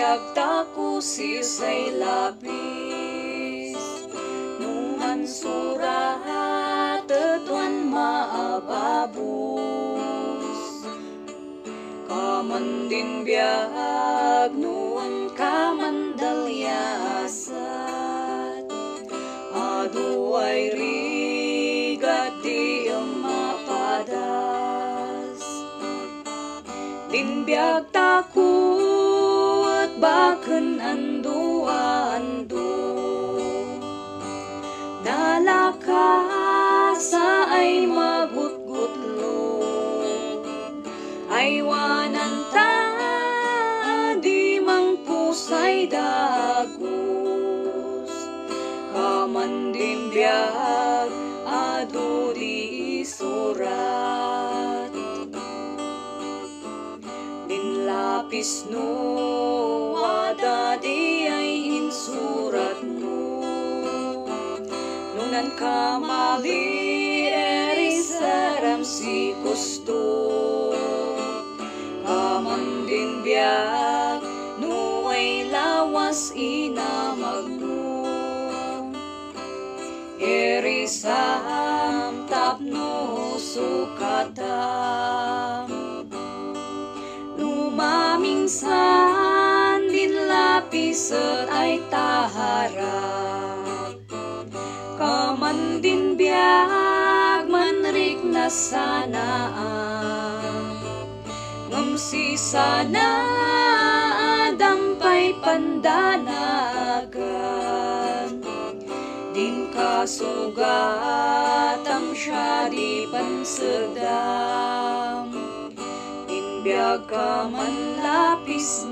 Biag taku sisay lapis numan surat tetuan maababus kamandin biag nuan kamandalyasat aduay rigat di mapadas din biag taku baken andu-andu nalakasa ay magutgutlo ay wanan ta di mangpusay dagus kamandin biag adu di surat din lapis no di ay insurat mo nunan kamali eri saram si gusto kamandin biag nuay lawas inamagno eri sam tapno sukatam lumamingsan lapiset ay taharap kamandin biag manrik na sanaan ngamsi sana dampay pandanagan din kasugatam siya di pansedam din biag ka man lapis